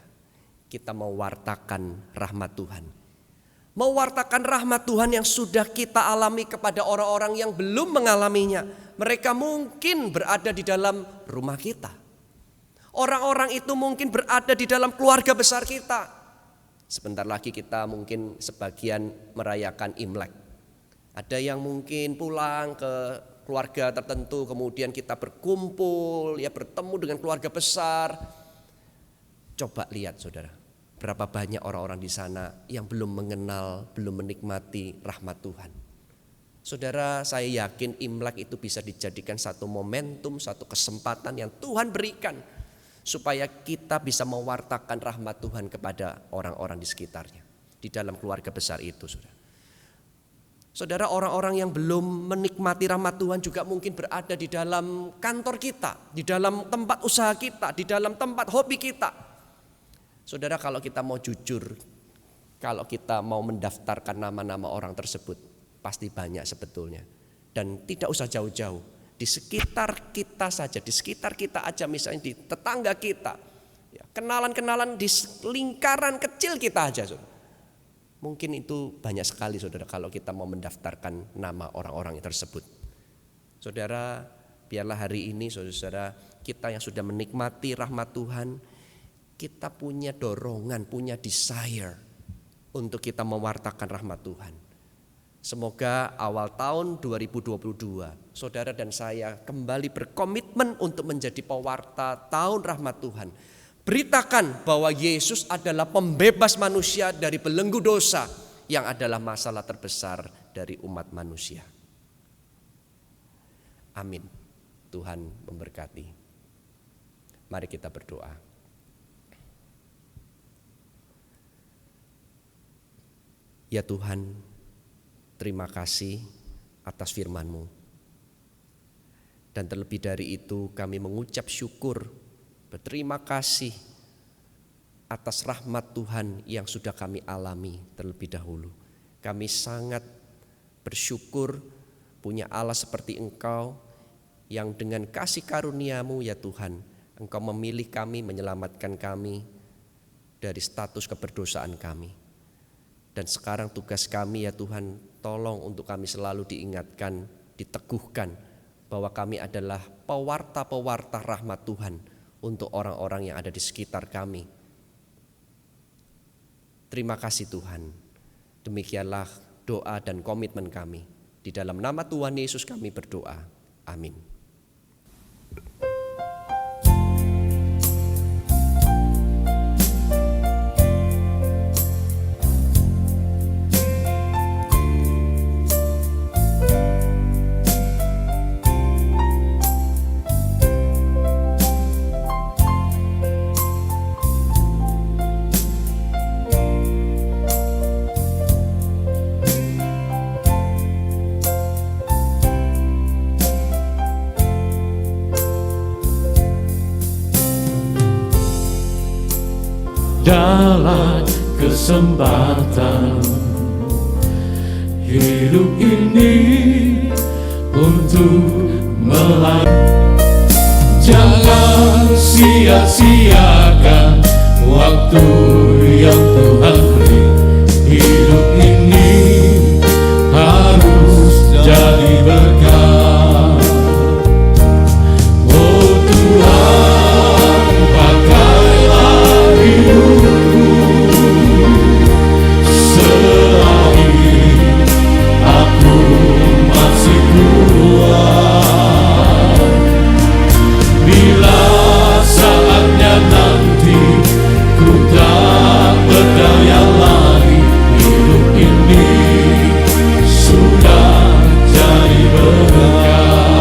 kita mewartakan rahmat Tuhan. Mewartakan rahmat Tuhan yang sudah kita alami kepada orang-orang yang belum mengalaminya. Mereka mungkin berada di dalam rumah kita. Orang-orang itu mungkin berada di dalam keluarga besar kita. Sebentar lagi kita mungkin sebagian merayakan Imlek. Ada yang mungkin pulang ke keluarga tertentu, kemudian kita berkumpul, ya bertemu dengan keluarga besar. Coba lihat saudara, berapa banyak orang-orang di sana yang belum mengenal, belum menikmati rahmat Tuhan. Saudara, saya yakin Imlek itu bisa dijadikan satu momentum, satu kesempatan yang Tuhan berikan supaya kita bisa mewartakan rahmat Tuhan kepada orang-orang di sekitarnya, di dalam keluarga besar itu, saudara. Saudara, orang-orang yang belum menikmati rahmat Tuhan juga mungkin berada di dalam kantor kita, di dalam tempat usaha kita, di dalam tempat hobi kita. Saudara, kalau kita mau jujur, kalau kita mau mendaftarkan nama-nama orang tersebut, pasti banyak sebetulnya. Dan tidak usah jauh-jauh, di sekitar kita saja, di sekitar kita aja, misalnya di tetangga kita, ya, kenalan-kenalan di lingkaran kecil kita aja, saudara. Mungkin itu banyak sekali, saudara, kalau kita mau mendaftarkan nama orang-orang tersebut. Saudara, biarlah hari ini, saudara, kita yang sudah menikmati rahmat Tuhan, kita punya dorongan, punya desire untuk kita mewartakan rahmat Tuhan. Semoga awal tahun 2022, saudara dan saya kembali berkomitmen untuk menjadi pewarta tahun rahmat Tuhan. Beritakan bahwa Yesus adalah pembebas manusia dari belenggu dosa yang adalah masalah terbesar dari umat manusia. Amin. Tuhan memberkati. Mari kita berdoa. Ya Tuhan, terima kasih atas firman-Mu. Dan terlebih dari itu kami mengucap syukur, berterima kasih atas rahmat Tuhan yang sudah kami alami terlebih dahulu. Kami sangat bersyukur punya Allah seperti Engkau yang dengan kasih karunia-Mu ya Tuhan, Engkau memilih kami, menyelamatkan kami dari status keberdosaan kami. Dan sekarang tugas kami ya Tuhan, tolong untuk kami selalu diingatkan, diteguhkan bahwa kami adalah pewarta-pewarta rahmat Tuhan untuk orang-orang yang ada di sekitar kami. Terima kasih Tuhan. Demikianlah doa dan komitmen kami. Di dalam nama Tuhan Yesus kami berdoa. Amin. Dalam kesempatan hidup ini untuk melayani, jangan sia-siakan waktu yang Tuhan beri. Hidup ini harus jadi berkah. Oh Tuhan, pakailah hidupku selagi aku masih kuat. Bila saatnya nanti ku tak berdaya lagi, hidup ini sudah jadi berkah.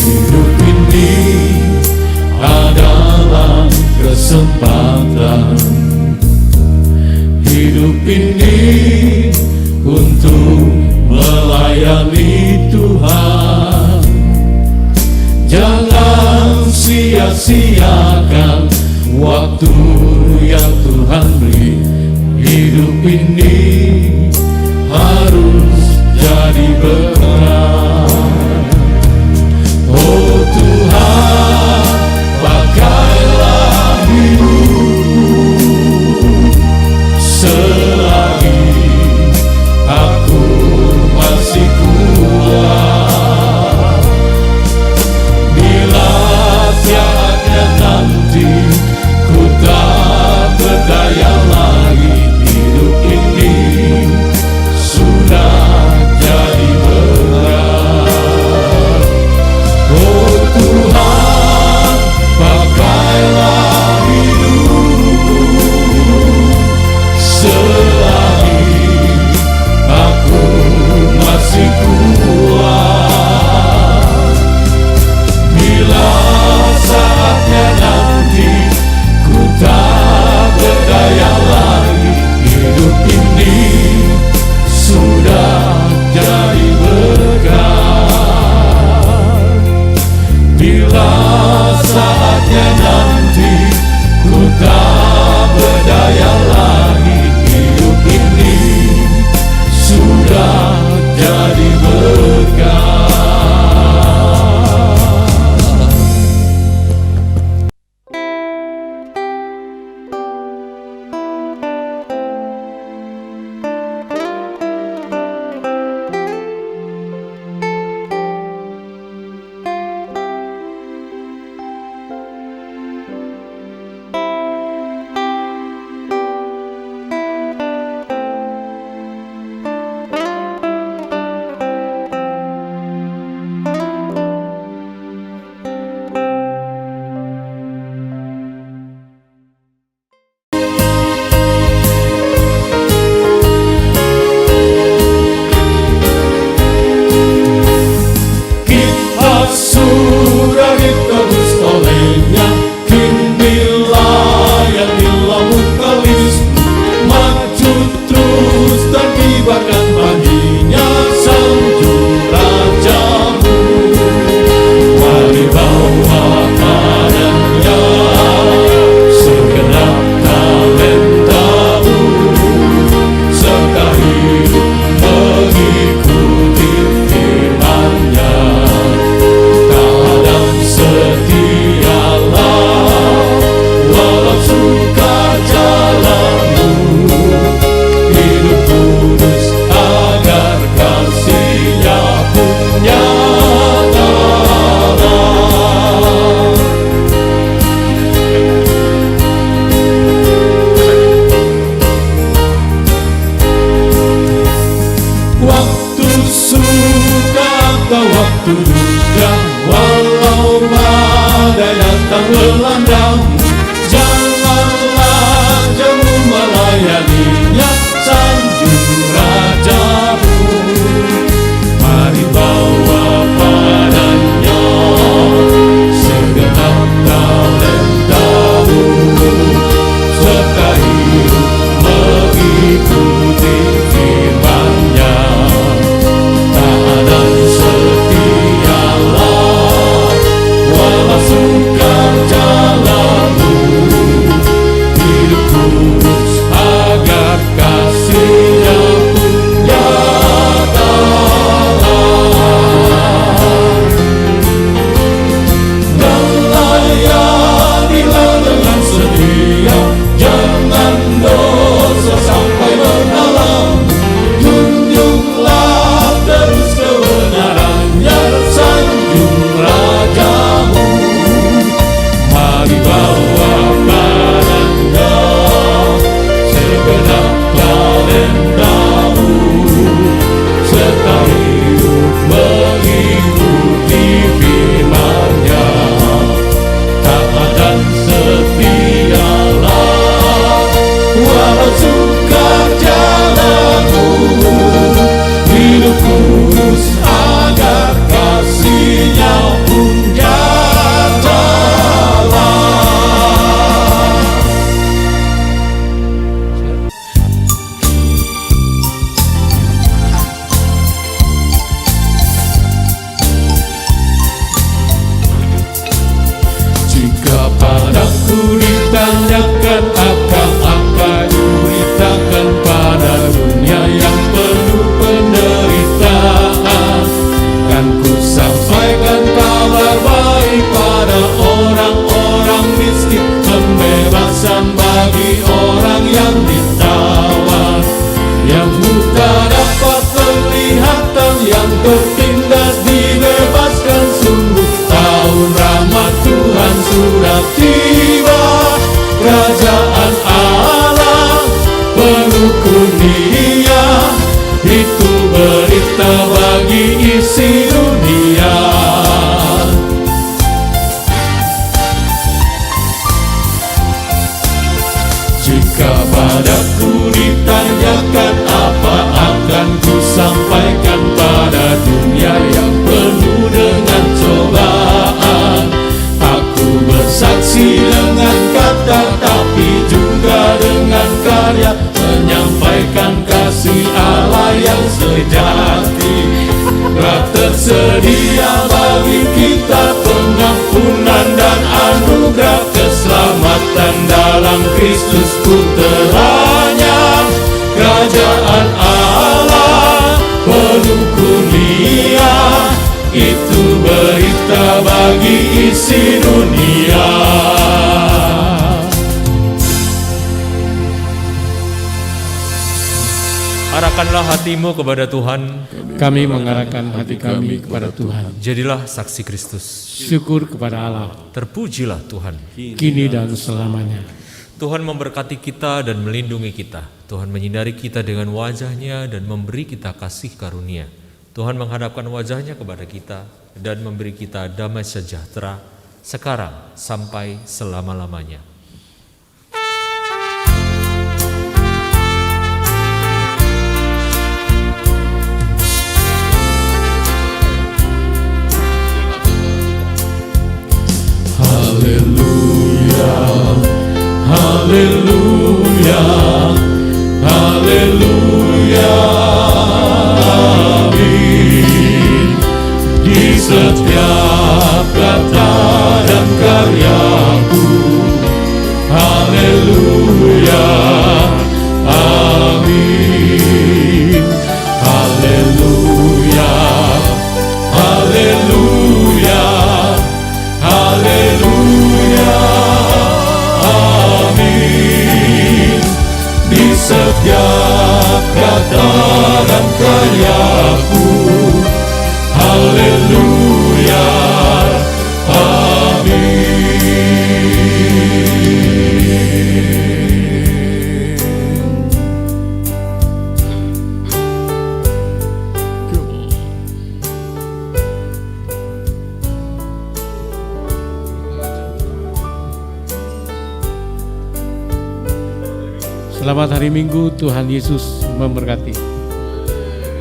Hidup ini adalah kesempatan. Hidup ini untuk melayani Tuhan. Jangan sia-siakan waktu yang Tuhan beri. Hidup ini harus jadi berkah. Oh Tuhan, pakailah hidupku selagi aku masih kuat. Bila saatnya nanti ku tak berdaya lagi, hidup ini sudah jadi berkat. Sudah ditebus olehnya, kini layani lamun kalis, maju terus dan kibarkan baginya sanjung rajamu. Mari bawa padanya segenap talentamu, serta hidup mengikuti firman-Nya. Setialah walau suka jalanmu, hidup kudus agar kasih-Nya pun nyatalah. Waktu suka atau waktu duka, walau badai datang melanda, janganlah jemu melayaninya sanjung rajamu. Mari bawa padanya segenap talentamu, serta hidup mengikuti firman-Nya. Taat setialah walau sukar jalanmu, hidup kudus agar kasih-Nya pun nyatalah. Dan layanilah dengan setia, jangan dosa sampai mendalam. Junjunglah terus kebenarannya sanjung rajamu. Mari bawa padanya segenap talentamu, serta hidup mengikuti firman-Nya. Taat dan setialah walau sukar jalanmu, hidup kudus agar kasih-Nya pun nyatalah. Jika padaku ditanyakan akan diberitakan pada dunia yang penuh penderitaan, kan ku sampaikan kabar baik pada orang-orang miskin, pembebasan bagi orang yang ditawan, yang buta dapat penglihatan, yang tertindas dibebaskan. Sungguh tahun rahmat Tuhan sudah tiba, kerajaan Allah penuh kurnia, itu berita bagi isi dunia. Jika padaku ditanyakan apa akan ku sampaikan pada dunia yang penuh dengan cobaan. Aku bersaksi dengan kata tapi juga dengan karya, menyampaikan kasih Allah yang sejati. Telah tersedia bagi kita pengampunan dan anugerah, keselamatan dalam Kristus puteranya. Kerajaan Allah bagi isi dunia. Arahkanlah hatimu kepada Tuhan. Kami mengarahkan hati kami kepada Tuhan. Jadilah saksi Kristus. Syukur kepada Allah, Terpujilah Tuhan. kini dan selamanya. Tuhan memberkati kita dan melindungi kita. Tuhan menyinari kita dengan wajah-Nya dan memberi kita kasih karunia. Tuhan menghadapkan wajah-Nya kepada kita dan memberi kita damai sejahtera sekarang sampai selama-lamanya. Haleluya, haleluya, haleluya, amin. Di setiap kata dan karyaku, haleluya, amin. Haleluya, haleluya, haleluya, amin. Di setiap kata dan karyaku, haleluya, Selamat hari Minggu, Tuhan Yesus memberkati.